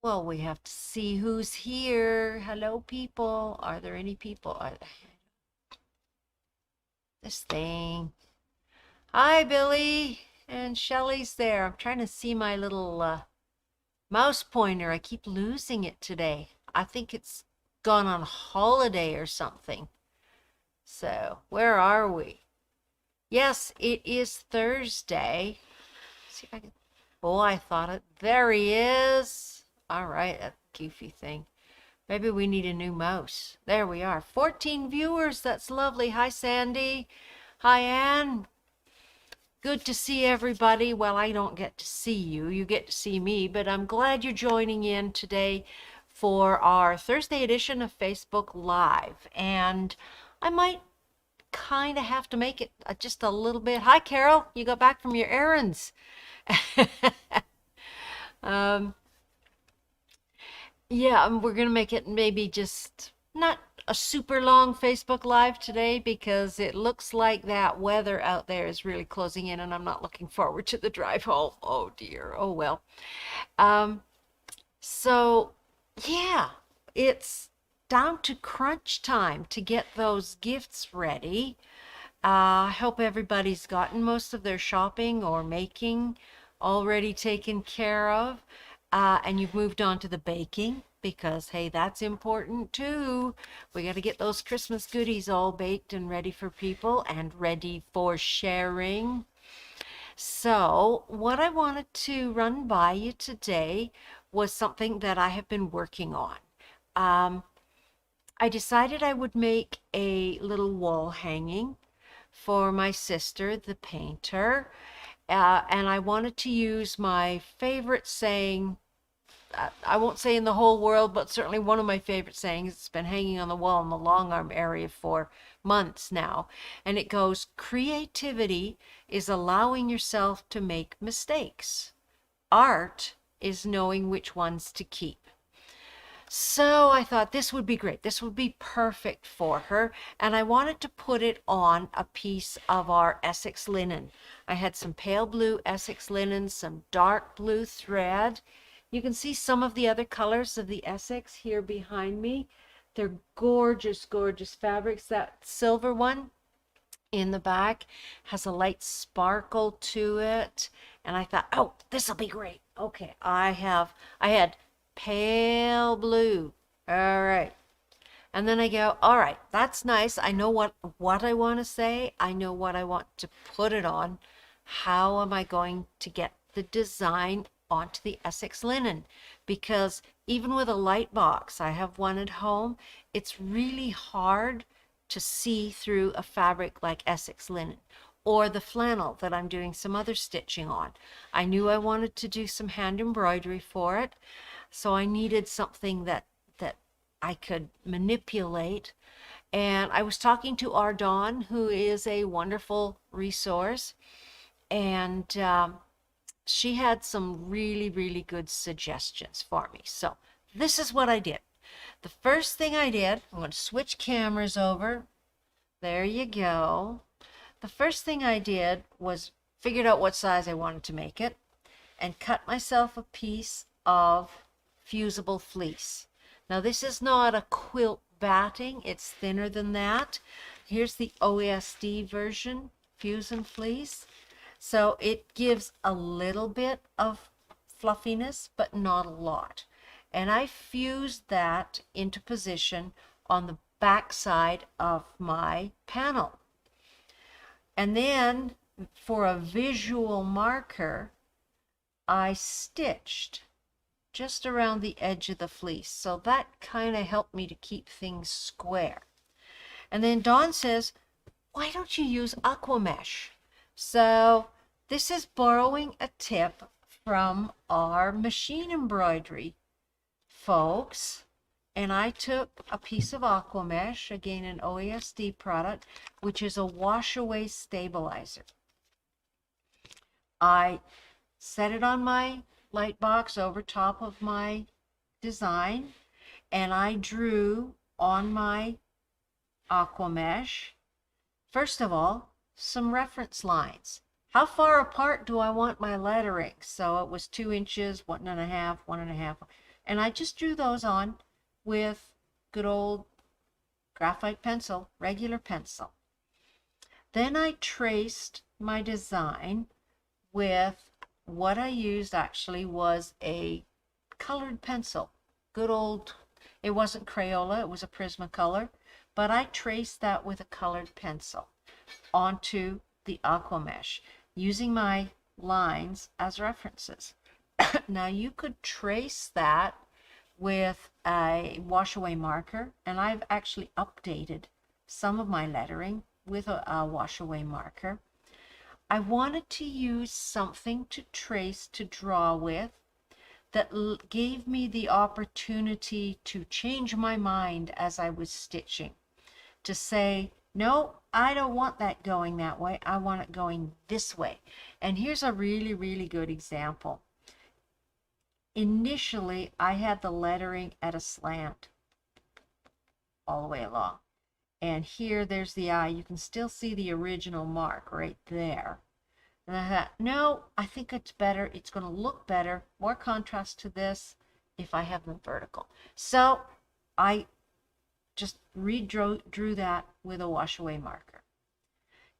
Well, we have to see who's here. Hello, people. Are there any people? This thing. Hi, Billy. And Shelly's there. I'm trying to see my little mouse pointer. I keep losing it today. I think it's gone on holiday or something. So, where are we? Yes, it is Thursday. Let's see if I can. Oh, I thought it. There he is. All right, that goofy thing. Maybe we need a new mouse. There we are. 14 viewers. That's lovely. Hi, Sandy. Hi, Ann. Good to see everybody. Well, I don't get to see you. You get to see me, but I'm glad you're joining in today for our Thursday edition of Facebook Live. And I might kind of have to make it just a little bit. Hi, Carol. You got back from your errands. um, Yeah, we're gonna make it maybe just not a super long Facebook Live today because it looks like that weather out there is really closing in and I'm not looking forward to the drive home. Oh dear. Oh well. Um, so yeah, it's down to crunch time to get those gifts ready. I hope everybody's gotten most of their shopping or making already taken care of. And you've moved on to the baking because, hey, that's important too. We got to get those Christmas goodies all baked and ready for people and ready for sharing. So, what I wanted to run by you today was something that I have been working on. Um, I decided I would make a little wall hanging for my sister, the painter. And I wanted to use my favorite saying. I won't say in the whole world, but certainly one of my favorite sayings. It's been hanging on the wall in the long arm area for months now. And it goes, creativity is allowing yourself to make mistakes. Art is knowing which ones to keep. So I thought this would be great. This would be perfect for her. And I wanted to put it on a piece of our Essex linen. I had some pale blue Essex linen, some dark blue thread. You can see some of the other colors of the Essex here behind me. They're gorgeous, gorgeous fabrics. That silver one in the back has a light sparkle to it. And I thought, oh, this will be great. Okay, I had pale blue. All right. And then I go, all right, that's nice. I know what I want to say. I know what I want to put it on. How am I going to get the design onto the Essex linen? Because even with a light box, I have one at home, it's really hard to see through a fabric like Essex linen or the flannel that I'm doing some other stitching on. I knew I wanted to do some hand embroidery for it, so I needed something that I could manipulate. And I was talking to Ardon, who is a wonderful resource, and she had some really, really good suggestions for me. So this is what I did. The first thing I did, I'm going to switch cameras over. There you go. The first thing I did was figured out what size I wanted to make it and cut myself a piece of fusible fleece. Now this is not a quilt batting, it's thinner than that. Here's the OSD version, Fusion Fleece. So it gives a little bit of fluffiness, but not a lot. And I fused that into position on the back side of my panel. And then for a visual marker, I stitched just around the edge of the fleece. So that kind of helped me to keep things square. And then Dawn says, why don't you use aqua mesh? So this is borrowing a tip from our machine embroidery folks. And I took a piece of aqua mesh, again an OASD product, which is a wash away stabilizer. I set it on my light box over top of my design, and I drew on my aqua mesh, first of all, some reference lines. How far apart do I want my lettering? So it was 2 inches, 1.5, 1.5, And I just drew those on with good old graphite pencil, regular pencil. Then I traced my design with what I used actually was a colored pencil. Good old, it wasn't Crayola, it was a Prismacolor, but I traced that with a colored pencil onto the aquamesh using my lines as references. Now you could trace that with a wash away marker, and I've actually updated some of my lettering with a wash away marker. I wanted to use something to trace, to draw with, that gave me the opportunity to change my mind as I was stitching, to say, no, I don't want that going that way. I want it going this way. And here's a really, really good example. Initially, I had the lettering at a slant all the way along. And here, there's the eye. You can still see the original mark right there. And I thought, no, I think it's better. It's going to look better, more contrast to this if I have them vertical. So I just redrew that with a wash away marker.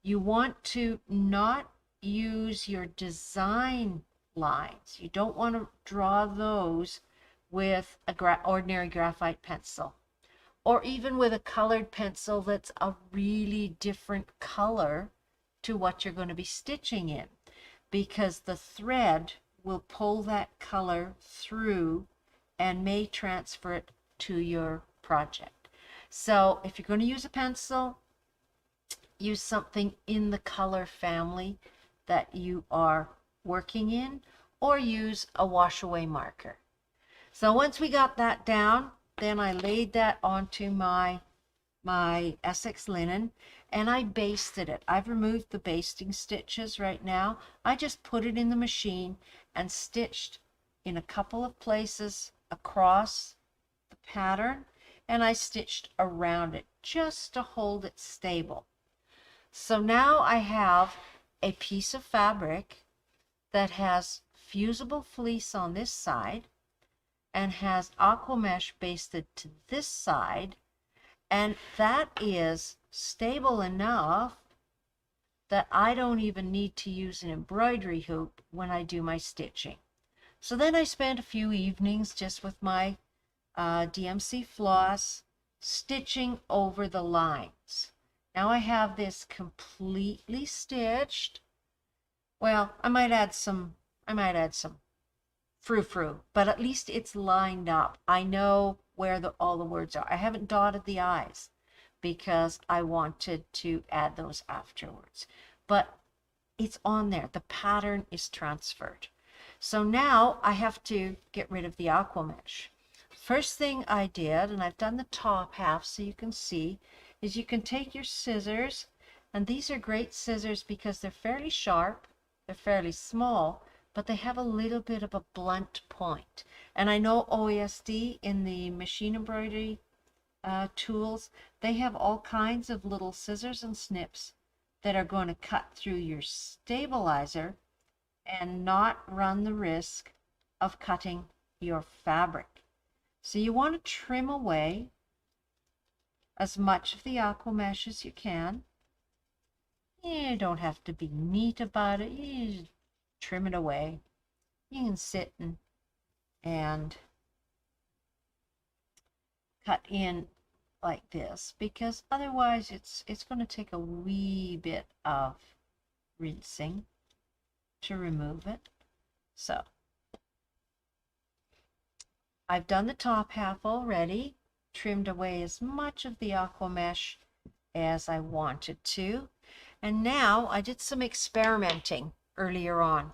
You want to not use your design lines. You don't want to draw those with a ordinary graphite pencil, or even with a colored pencil that's a really different color to what you're going to be stitching in, because the thread will pull that color through and may transfer it to your project. So if you're going to use a pencil, use something in the color family that you are working in, or use a wash away marker. So once we got that down, then I laid that onto my Essex linen and I basted it. I've removed the basting stitches right now. I just put it in the machine and stitched in a couple of places across the pattern, and I stitched around it just to hold it stable. So now I have a piece of fabric that has fusible fleece on this side and has aquamesh basted to this side, and that is stable enough that I don't even need to use an embroidery hoop when I do my stitching. So then I spent a few evenings just with my DMC floss stitching over the lines. Now I have this completely stitched. Well, I might add some frou-frou, but at least it's lined up. I know where all the words are. I haven't dotted the I's because I wanted to add those afterwards, but it's on there. The pattern is transferred. So now I have to get rid of the aquamesh. First thing I did, and I've done the top half so you can see, is you can take your scissors, and these are great scissors because they're fairly sharp, they're fairly small, but they have a little bit of a blunt point. And I know OASD in the machine embroidery tools, they have all kinds of little scissors and snips that are going to cut through your stabilizer and not run the risk of cutting your fabric. So you want to trim away as much of the aquamesh as you can. You don't have to be neat about it. You just trim it away. You can sit and cut in like this, because otherwise it's going to take a wee bit of rinsing to remove it. So I've done the top half already, trimmed away as much of the aquamesh as I wanted to, and now I did some experimenting earlier on.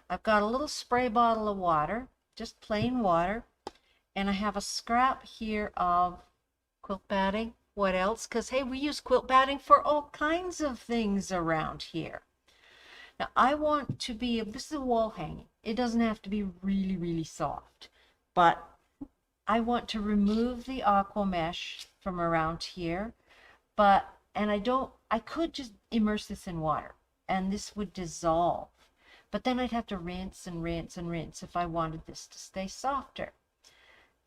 I've got a little spray bottle of water, just plain water, and I have a scrap here of quilt batting. What else? Because hey, we use quilt batting for all kinds of things around here. Now I want to be, this is a wall hanging. It doesn't have to be really, really soft, but I want to remove the aquamesh from around here, and I could just immerse this in water and this would dissolve, but then I'd have to rinse and rinse and rinse if I wanted this to stay softer.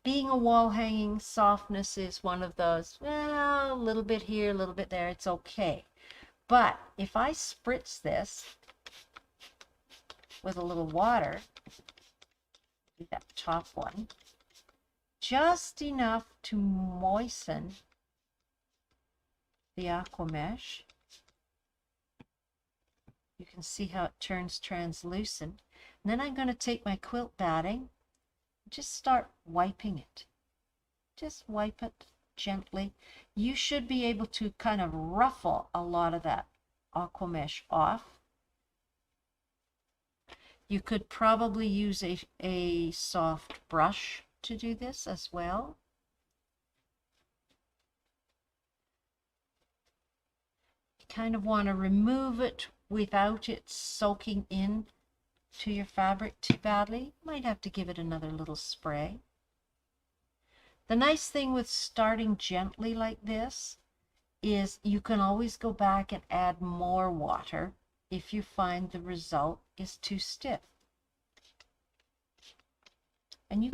being a wall hanging, softness is one of those, well, a little bit here, a little bit there, it's okay. But if I spritz this with a little water, do that top one, just enough to moisten the aqua mesh, you can see how it turns translucent. And then I'm going to take my quilt batting, just start wiping it. Just wipe it gently. You should be able to kind of ruffle a lot of that aqua mesh off. You could probably use a soft brush to do this as well. You kind of want to remove it without it soaking in to your fabric too badly. Might have to give it another little spray. The nice thing with starting gently like this is you can always go back and add more water if you find the result is too stiff. And you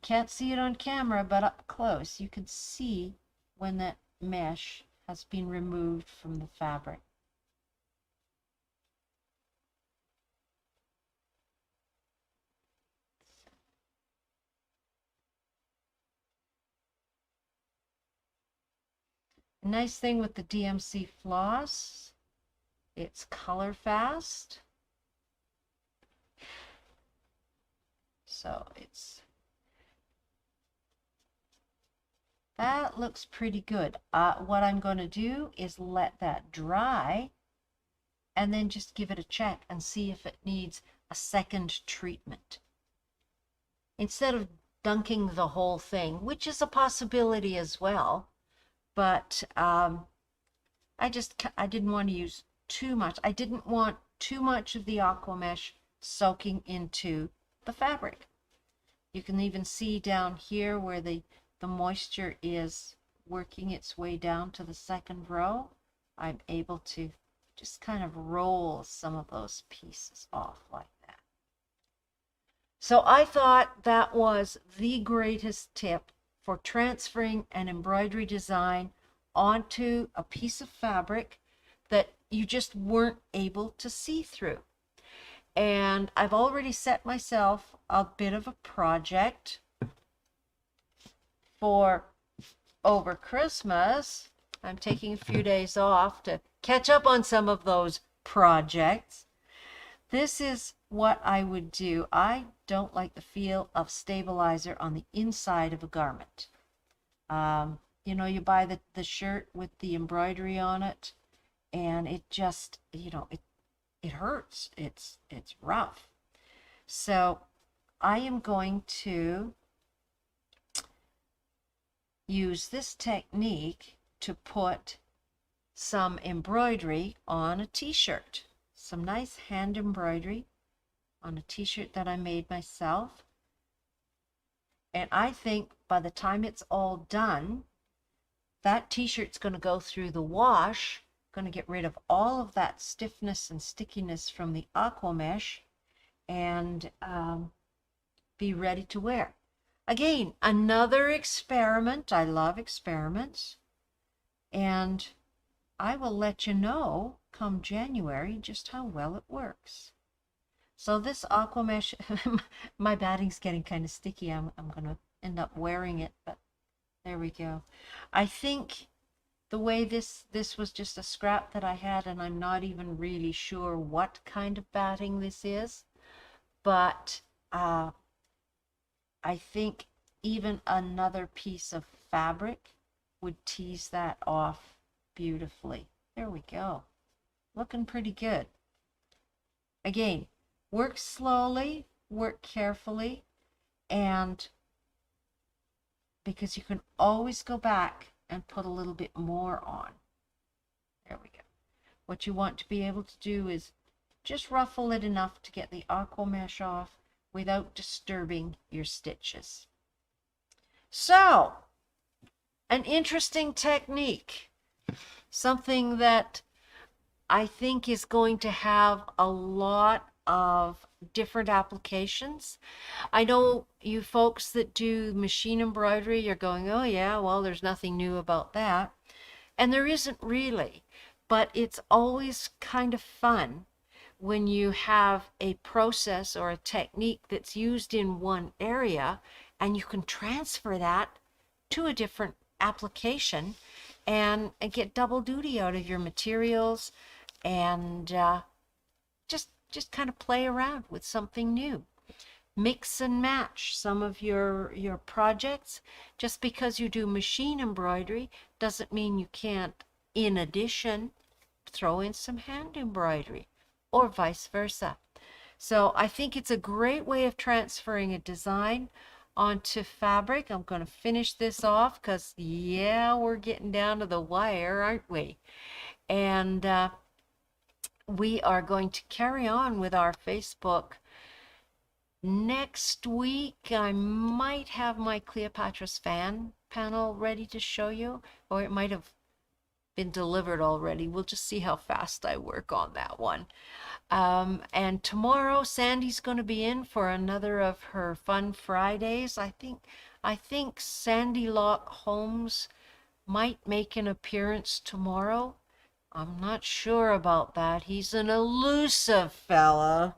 can't see it on camera, but up close you can see when that mesh has been removed from the fabric. The nice thing with the DMC floss, it's color fast. So that looks pretty good. What I'm going to do is let that dry and then just give it a check and see if it needs a second treatment. Instead of dunking the whole thing, which is a possibility as well, but I didn't want to use too much. I didn't want too much of the aqua mesh soaking into the fabric. You can even see down here where the moisture is working its way down to the second row. I'm able to just kind of roll some of those pieces off like that. So I thought that was the greatest tip for transferring an embroidery design onto a piece of fabric that you just weren't able to see through. And I've already set myself a bit of a project for over Christmas. I'm taking a few days off to catch up on some of those projects. This is what I would do. I don't like the feel of stabilizer on the inside of a garment. You know, you buy the shirt with the embroidery on it, and it just, you know, it hurts. It's rough. So I am going to use this technique to put some embroidery on a t-shirt. Some nice hand embroidery on a t-shirt that I made myself. And I think by the time it's all done, that t-shirt's going to go through the wash, going to get rid of all of that stiffness and stickiness from the aqua mesh, and be ready to wear. Again, another experiment. I love experiments, and I will let you know come January just how well it works. So this aqua mesh, my batting's getting kind of sticky. I'm going to end up wearing it, but there we go. I think the way this was just a scrap that I had, and I'm not even really sure what kind of batting this is, but I think even another piece of fabric would tease that off beautifully. There we go. Looking pretty good. Again, work slowly, work carefully, and because you can always go back and put a little bit more on. There we go. What you want to be able to do is just ruffle it enough to get the aqua mesh off without disturbing your stitches. So, an interesting technique. Something that I think is going to have a lot of different applications. I know you folks that do machine embroidery, you're going, oh yeah, well, there's nothing new about that. And there isn't really, but it's always kind of fun when you have a process or a technique that's used in one area and you can transfer that to a different application and get double duty out of your materials and just kind of play around with something new. Mix and match some of your projects. Just because you do machine embroidery doesn't mean you can't, in addition, throw in some hand embroidery or vice versa. So I think it's a great way of transferring a design onto fabric. I'm going to finish this off because, yeah, we're getting down to the wire, aren't we? And we are going to carry on with our Facebook. Next week, I might have my Cleopatra's fan panel ready to show you, or it might have been delivered already. We'll just see how fast I work on that one. And tomorrow, Sandy's going to be in for another of her Fun Fridays. I think Sandy Lock Holmes might make an appearance tomorrow. I'm not sure about that. He's an elusive fella.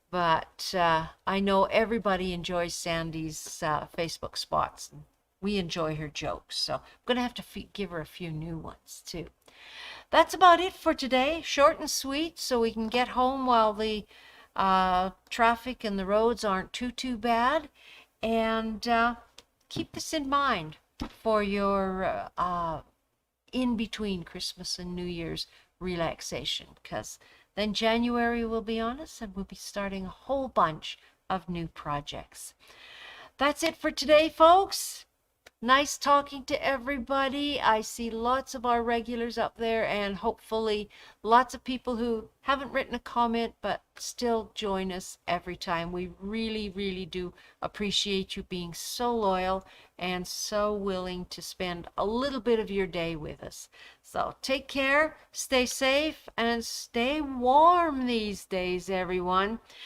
But I know everybody enjoys Sandy's Facebook spots. And we enjoy her jokes. So I'm going to have to give her a few new ones too. That's about it for today. Short and sweet so we can get home while the traffic and the roads aren't too bad. And keep this in mind for your in between Christmas and New Year's relaxation, because then January will be on us and we'll be starting a whole bunch of new projects. That's it for today, folks. Nice talking to everybody. I see lots of our regulars up there and hopefully lots of people who haven't written a comment but still join us every time. We really, really do appreciate you being so loyal and so willing to spend a little bit of your day with us. So take care, stay safe, and stay warm these days, everyone.